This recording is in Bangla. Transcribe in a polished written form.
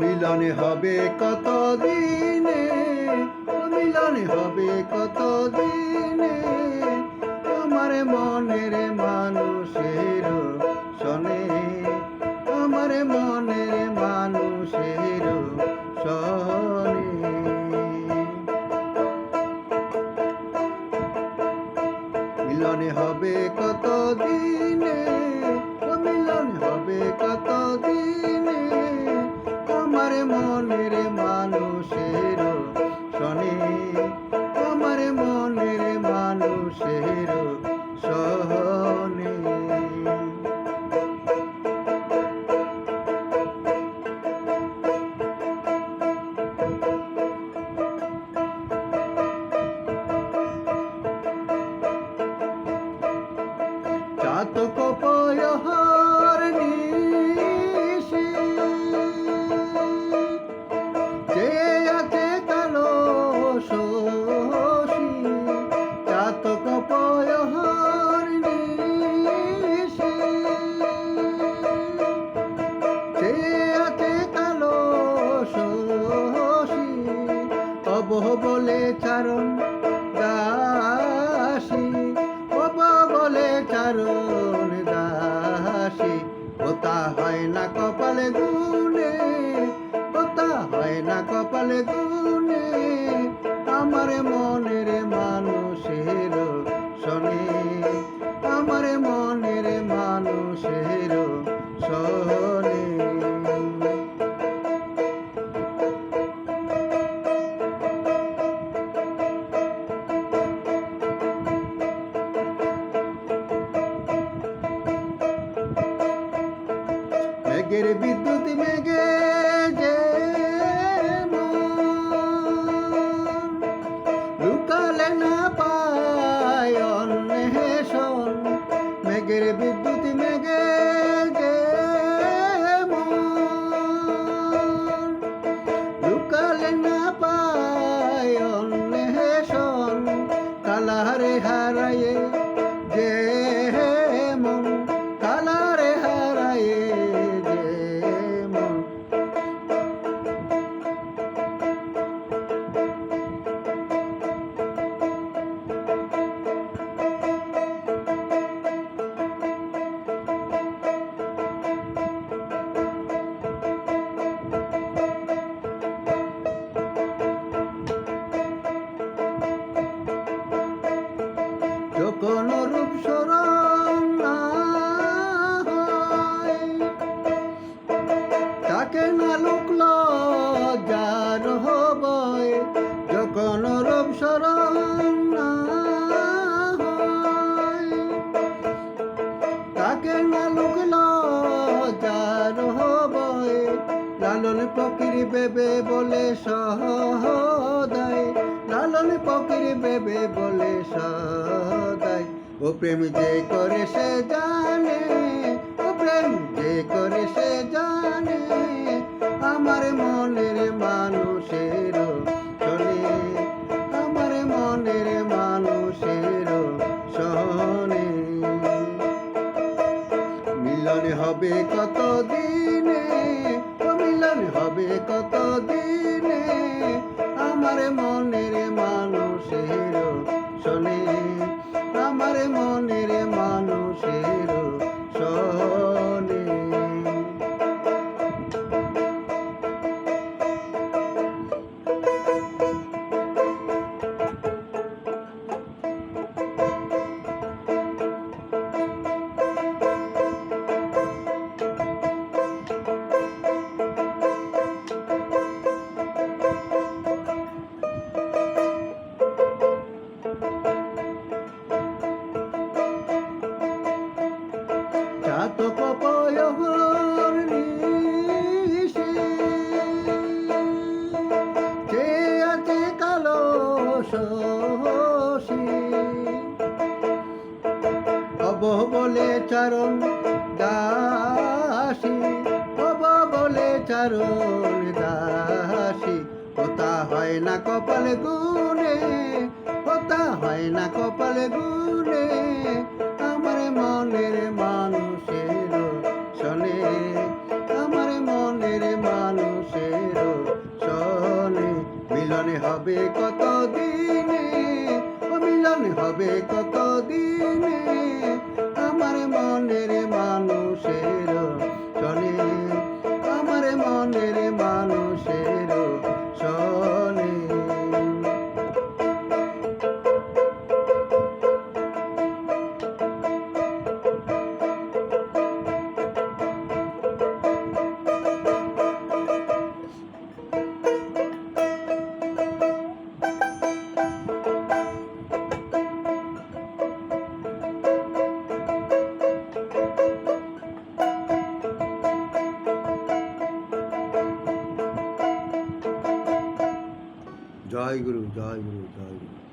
মিলন হবে কত দিনে, মিলন হবে কত দিনে, আমার মনের মানুষের শোনে, আমার মনের মানুষের শোনে। মিলন হবে কত দিনে, মিলন হবে কত দিনে, আমার মনের মানুষের শোনে, আমার মনের মানুষের শোনে। চাতক পয়হর নিশি, যে আছে কালো শশী, চাতক পয়হর নিশি, যে আছে কালো শশী, অবহ বলে চারণ দাসী, বলে চারণ দাসী, ওতা হয় না কপালে গুনে, ওতা হয় না কপালে গুনে, আমার মনের মানুষের শোনে, আমার মনের মানুষের শোনে। মেঘের বিদ্যুৎ মেঘে যে লুকালে না পায় অন্বেষণ, মেঘের বিদ্যুৎ মেঘে যে লুকালে না পায় অন্বেষণ, কালারে হারায়ে যে মন, কালারে হারায়ে যে মন। যখন রূপ স্মরণ না হয়, তাকে না লোক লজ্জার হবয়, যখন রূপ স্মরণ না হয়, তাকে না লোক লজ্জার হবয়, লালন ফকির বেবে বলে সহদায়, লালন ফকির বেবে বলে সদাই, ও প্রেম যে করে সে জানে, ও প্রেম যে করে সে জানে, আমার মনের মানুষের শোনে, আমার মনের মানুষের শোনে। মিলন হবে কত দিনে, মিলন হবে কত দিনে, আমার মনের মানুষের শোনে, আমার মনের মানুষের শোনে। চাতক পয়হর নিশি, যে আছে কালো শশী, অবহ বলে চারণ দাসী, অব বলে চারণ দাসী, ওতা হয় না কপালে গুনে, ওতা হয় না কপালে গুনে, আমার মনের মানুষের শোনে, আমার মনের মানুষের হবে কত দিনে, ও মিলন হবে কত দিনে, আমার মনের মানুষের শোনে, আমার মনের মানুষের শোনে। জয় গুরু, জয় গুরু, জয় গুরু।